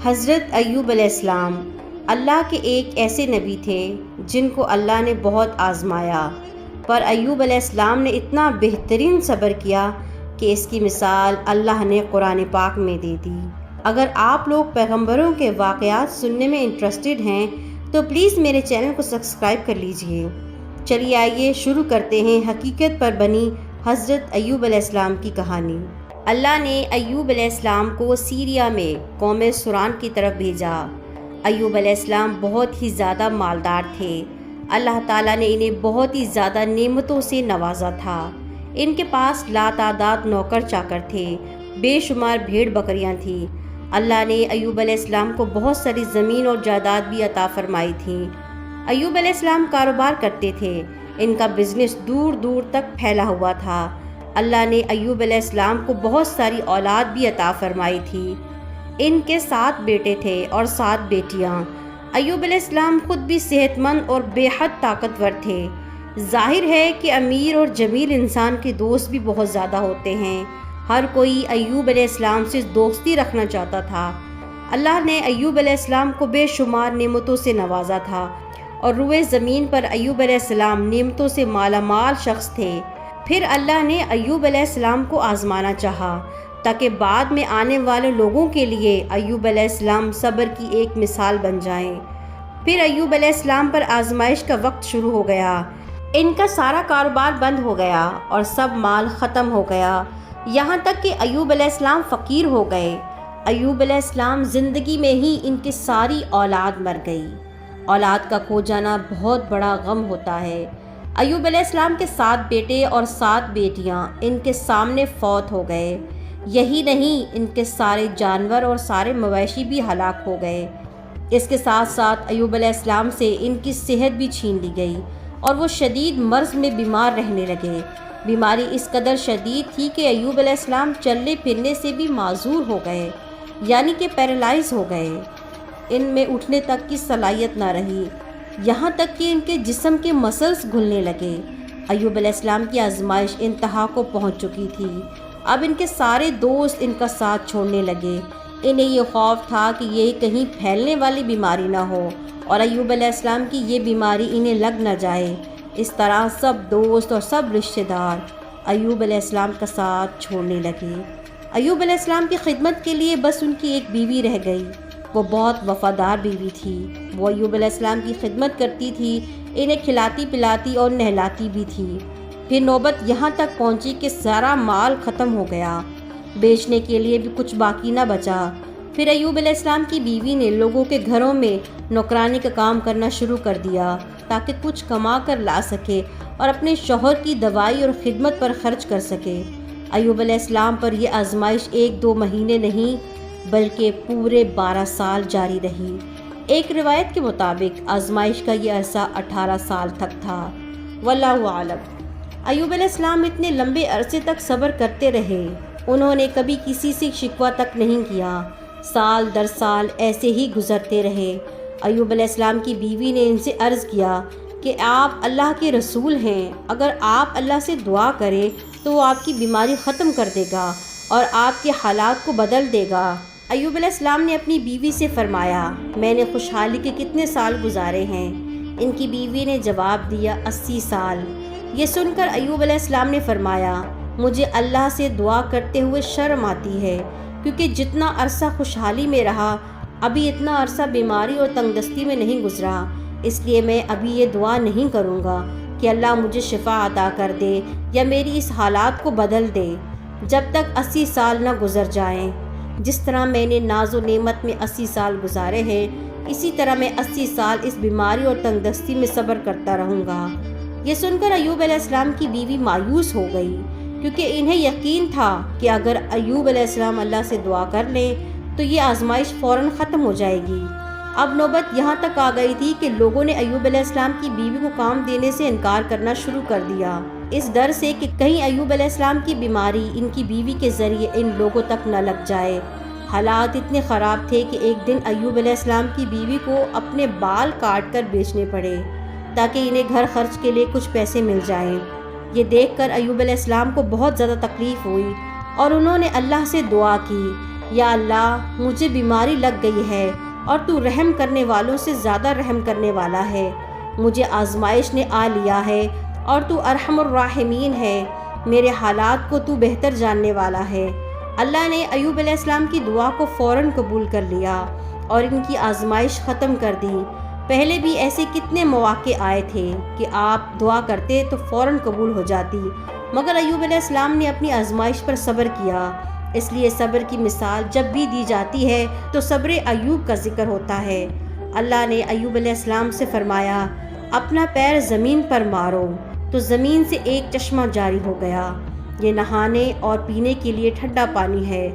حضرت ایوب علیہ السلام اللہ کے ایک ایسے نبی تھے جن کو اللہ نے بہت آزمایا، پر ایوب علیہ السلام نے اتنا بہترین صبر کیا کہ اس کی مثال اللہ نے قرآن پاک میں دے دی۔ اگر آپ لوگ پیغمبروں کے واقعات سننے میں انٹرسٹڈ ہیں تو پلیز میرے چینل کو سبسکرائب کر لیجئے۔ چلیے آئیے شروع کرتے ہیں حقیقت پر بنی حضرت ایوب علیہ السلام کی کہانی۔ اللہ نے ایوب علیہ السلام کو سیریا میں قوم سوران کی طرف بھیجا۔ ایوب علیہ السلام بہت ہی زیادہ مالدار تھے۔ اللہ تعالیٰ نے انہیں بہت ہی زیادہ نعمتوں سے نوازا تھا۔ ان کے پاس لاتعداد نوکر چاکر تھے، بے شمار بھیڑ بکریاں تھیں۔ اللہ نے ایوب علیہ السلام کو بہت ساری زمین اور جائیداد بھی عطا فرمائی تھیں۔ ایوب علیہ السلام کاروبار کرتے تھے، ان کا بزنس دور دور تک پھیلا ہوا تھا۔ اللہ نے ایوب علیہ السلام کو بہت ساری اولاد بھی عطا فرمائی تھی۔ ان کے 7 بیٹے تھے اور 7 بیٹیاں۔ ایوب علیہ السلام خود بھی صحت مند اور بے حد طاقتور تھے۔ ظاہر ہے کہ امیر اور جمیل انسان کے دوست بھی بہت زیادہ ہوتے ہیں۔ ہر کوئی ایوب علیہ السلام سے دوستی رکھنا چاہتا تھا۔ اللہ نے ایوب علیہ السلام کو بے شمار نعمتوں سے نوازا تھا اور روئے زمین پر ایوب علیہ السلام نعمتوں سے مالا مال شخص تھے۔ پھر اللہ نے ایوب علیہ السلام کو آزمانا چاہا تاکہ بعد میں آنے والے لوگوں کے لیے ایوب علیہ السلام صبر کی ایک مثال بن جائیں۔ پھر ایوب علیہ السلام پر آزمائش کا وقت شروع ہو گیا۔ ان کا سارا کاروبار بند ہو گیا اور سب مال ختم ہو گیا، یہاں تک کہ ایوب علیہ السلام فقیر ہو گئے۔ ایوب علیہ السلام زندگی میں ہی ان کی ساری اولاد مر گئی۔ اولاد کا کھو جانا بہت بڑا غم ہوتا ہے۔ ایوب علیہ السلام کے 7 بیٹے اور 7 بیٹیاں ان کے سامنے فوت ہو گئے۔ یہی نہیں، ان کے سارے جانور اور سارے مویشی بھی ہلاک ہو گئے۔ اس کے ساتھ ساتھ ایوب علیہ السلام سے ان کی صحت بھی چھین لی گئی اور وہ شدید مرض میں بیمار رہنے لگے۔ بیماری اس قدر شدید تھی کہ ایوب علیہ السلام چلنے پھرنے سے بھی معذور ہو گئے، یعنی کہ پیرالائز ہو گئے۔ ان میں اٹھنے تک کی صلاحیت نہ رہی، یہاں تک کہ ان کے جسم کے مسلز گھلنے لگے۔ ایوب علیہ السلام کی آزمائش انتہا کو پہنچ چکی تھی۔ اب ان کے سارے دوست ان کا ساتھ چھوڑنے لگے۔ انہیں یہ خوف تھا کہ یہ کہیں پھیلنے والی بیماری نہ ہو اور ایوب علیہ السلام کی یہ بیماری انہیں لگ نہ جائے۔ اس طرح سب دوست اور سب رشتہ دار ایوب علیہ السلام کا ساتھ چھوڑنے لگے۔ ایوب علیہ السلام کی خدمت کے لیے بس ان کی ایک بیوی رہ گئی۔ وہ بہت وفادار بیوی تھی۔ وہ ایوب علیہ السلام کی خدمت کرتی تھی، انہیں کھلاتی پلاتی اور نہلاتی بھی تھی۔ پھر نوبت یہاں تک پہنچی کہ سارا مال ختم ہو گیا، بیچنے کے لیے بھی کچھ باقی نہ بچا۔ پھر ایوب علیہ السلام کی بیوی نے لوگوں کے گھروں میں نوکرانی کا کام کرنا شروع کر دیا تاکہ کچھ کما کر لا سکے اور اپنے شوہر کی دوائی اور خدمت پر خرچ کر سکے۔ ایوب علیہ السلام پر یہ آزمائش 1-2 مہینے نہیں بلکہ پورے 12 سال جاری رہی۔ ایک روایت کے مطابق آزمائش کا یہ عرصہ 18 سال تک تھا۔ واللہ اعلم۔ ایوب علیہ السلام اتنے لمبے عرصے تک صبر کرتے رہے۔ انہوں نے کبھی کسی سے شکوہ تک نہیں کیا۔ سال در سال ایسے ہی گزرتے رہے۔ ایوب علیہ السلام کی بیوی نے ان سے عرض کیا کہ آپ اللہ کے رسول ہیں، اگر آپ اللہ سے دعا کریں تو وہ آپ کی بیماری ختم کر دے گا اور آپ کے حالات کو بدل دے گا۔ ایوب علیہ السلام نے اپنی بیوی سے فرمایا، میں نے خوشحالی کے کتنے سال گزارے ہیں؟ ان کی بیوی نے جواب دیا، 80 سال۔ یہ سن کر ایوب علیہ السلام نے فرمایا، مجھے اللہ سے دعا کرتے ہوئے شرم آتی ہے، کیونکہ جتنا عرصہ خوشحالی میں رہا ابھی اتنا عرصہ بیماری اور تنگ دستی میں نہیں گزرا، اس لیے میں ابھی یہ دعا نہیں کروں گا کہ اللہ مجھے شفا عطا کر دے یا میری اس حالات کو بدل دے جب تک 80 سال نہ گزر جائیں۔ جس طرح میں نے ناز و نعمت میں 80 سال گزارے ہیں، اسی طرح میں 80 سال اس بیماری اور تنگ دستی میں صبر کرتا رہوں گا۔ یہ سن کر ایوب علیہ السلام کی بیوی مایوس ہو گئی، کیونکہ انہیں یقین تھا کہ اگر ایوب علیہ السلام اللہ سے دعا کر لیں تو یہ آزمائش فوراً ختم ہو جائے گی۔ اب نوبت یہاں تک آ گئی تھی کہ لوگوں نے ایوب علیہ السلام کی بیوی کو کام دینے سے انکار کرنا شروع کر دیا، اس ڈر سے کہ کہیں ایوب علیہ السلام کی بیماری ان کی بیوی کے ذریعے ان لوگوں تک نہ لگ جائے۔ حالات اتنے خراب تھے کہ ایک دن ایوب علیہ السلام کی بیوی کو اپنے بال کاٹ کر بیچنے پڑے تاکہ انہیں گھر خرچ کے لیے کچھ پیسے مل جائیں۔ یہ دیکھ کر ایوب علیہ السلام کو بہت زیادہ تکلیف ہوئی اور انہوں نے اللہ سے دعا کی یا اللہ مجھے بیماری لگ گئی ہے اور تو رحم کرنے والوں سے زیادہ رحم کرنے والا ہے، مجھے آزمائش نے آ لیا ہے اور تو ارحم الراحمین ہے، میرے حالات کو تو بہتر جاننے والا ہے۔ اللہ نے ایوب علیہ السلام کی دعا کو فوراً قبول کر لیا اور ان کی آزمائش ختم کر دی۔ پہلے بھی ایسے کتنے مواقع آئے تھے کہ آپ دعا کرتے تو فوراً قبول ہو جاتی، مگر ایوب علیہ السلام نے اپنی آزمائش پر صبر کیا۔ اس لیے صبر کی مثال جب بھی دی جاتی ہے تو صبر ایوب کا ذکر ہوتا ہے۔ اللہ نے ایوب علیہ السلام سے فرمایا اپنا پیر زمین پر مارو، تو زمین سے ایک چشمہ جاری ہو گیا۔ یہ نہانے اور پینے کے لیے ٹھنڈا پانی ہے۔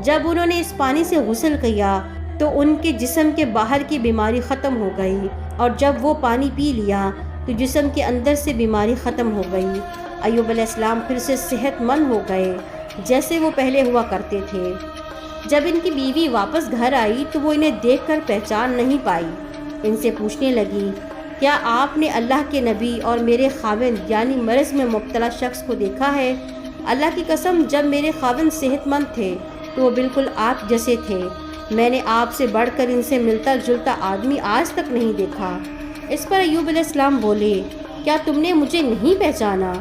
جب انہوں نے اس پانی سے غسل کیا تو ان کے جسم کے باہر کی بیماری ختم ہو گئی، اور جب وہ پانی پی لیا تو جسم کے اندر سے بیماری ختم ہو گئی۔ ایوب علیہ السلام پھر سے صحت مند ہو گئے جیسے وہ پہلے ہوا کرتے تھے۔ جب ان کی بیوی واپس گھر آئی تو وہ انہیں دیکھ کر پہچان نہیں پائی۔ ان سے پوچھنے لگی کیا آپ نے اللہ کے نبی اور میرے خاوند یعنی مرض میں مبتلا شخص کو دیکھا ہے؟ اللہ کی قسم جب میرے خاوند صحت مند تھے تو وہ بالکل آپ جیسے تھے، میں نے آپ سے بڑھ کر ان سے ملتا جلتا آدمی آج تک نہیں دیکھا۔ اس پر ایوب علیہ السلام بولے کیا تم نے مجھے نہیں پہچانا؟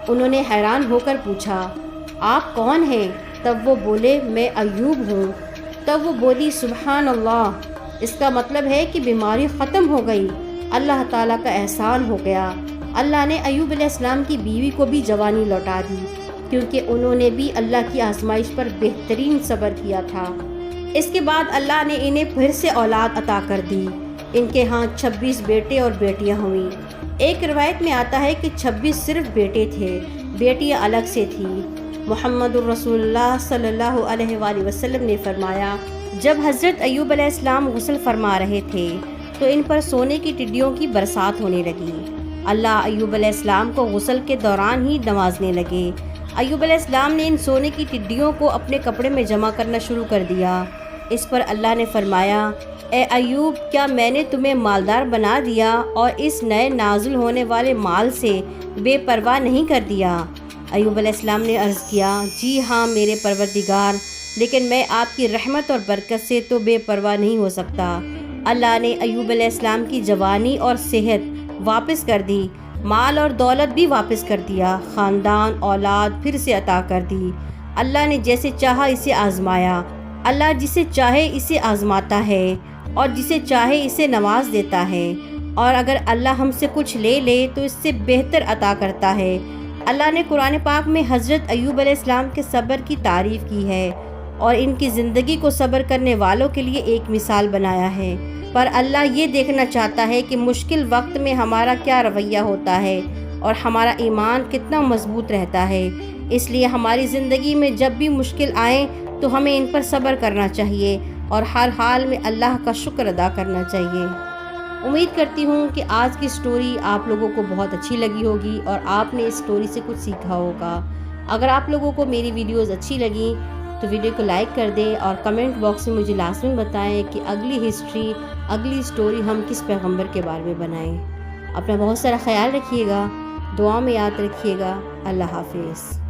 انہوں نے حیران ہو کر پوچھا آپ کون ہیں؟ تب وہ بولے میں ایوب ہوں۔ تب وہ بولی سبحان اللہ، اس کا مطلب ہے کہ بیماری ختم ہو گئی، اللہ تعالیٰ کا احسان ہو گیا۔ اللہ نے ایوب علیہ السلام کی بیوی کو بھی جوانی لوٹا دی، کیونکہ انہوں نے بھی اللہ کی آزمائش پر بہترین صبر کیا تھا۔ اس کے بعد اللہ نے انہیں پھر سے اولاد عطا کر دی۔ ان کے ہاں 26 بیٹے اور بیٹیاں ہوئیں۔ ایک روایت میں آتا ہے کہ 26 صرف بیٹے تھے، بیٹیاں الگ سے تھیں۔ محمد الرسول اللہ صلی اللہ علیہ وآلہ وسلم نے فرمایا جب حضرت ایوب علیہ السلام غسل فرما رہے تھے تو ان پر سونے کی ٹڈیوں کی برسات ہونے لگی۔ اللہ ایوب علیہ السلام کو غسل کے دوران ہی نوازنے لگے۔ ایوب علیہ السلام نے ان سونے کی ٹڈیوں کو اپنے کپڑے میں جمع کرنا شروع کر دیا۔ اس پر اللہ نے فرمایا اے ایوب کیا میں نے تمہیں مالدار بنا دیا اور اس نئے نازل ہونے والے مال سے بے پرواہ نہیں کر دیا؟ ایوب علیہ السلام نے عرض کیا جی ہاں میرے پروردگار، لیکن میں آپ کی رحمت اور برکت سے تو بے پرواہ نہیں ہو سکتا۔ اللہ نے ایوب علیہ السلام کی جوانی اور صحت واپس کر دی، مال اور دولت بھی واپس کر دیا، خاندان اولاد پھر سے عطا کر دی۔ اللہ نے جیسے چاہا اسے آزمایا۔ اللہ جسے چاہے اسے آزماتا ہے اور جسے چاہے اسے نواز دیتا ہے، اور اگر اللہ ہم سے کچھ لے لے تو اس سے بہتر عطا کرتا ہے۔ اللہ نے قرآن پاک میں حضرت ایوب علیہ السلام کے صبر کی تعریف کی ہے اور ان کی زندگی کو صبر کرنے والوں کے لیے ایک مثال بنایا ہے، پر اللہ یہ دیکھنا چاہتا ہے کہ مشکل وقت میں ہمارا کیا رویہ ہوتا ہے اور ہمارا ایمان کتنا مضبوط رہتا ہے۔ اس لیے ہماری زندگی میں جب بھی مشکل آئیں تو ہمیں ان پر صبر کرنا چاہیے اور ہر حال میں اللہ کا شکر ادا کرنا چاہیے۔ امید کرتی ہوں کہ آج کی سٹوری آپ لوگوں کو بہت اچھی لگی ہوگی اور آپ نے اس سٹوری سے کچھ سیکھا ہوگا۔ اگر آپ لوگوں کو میری ویڈیوز اچھی لگیں تو ویڈیو کو لائک کر دیں اور کمنٹ باکس میں مجھے لازمی بتائیں کہ اگلی ہسٹری، اگلی سٹوری ہم کس پیغمبر کے بارے میں بنائیں۔ اپنا بہت سارا خیال رکھیے گا، دعا میں یاد رکھیے گا۔ اللہ حافظ۔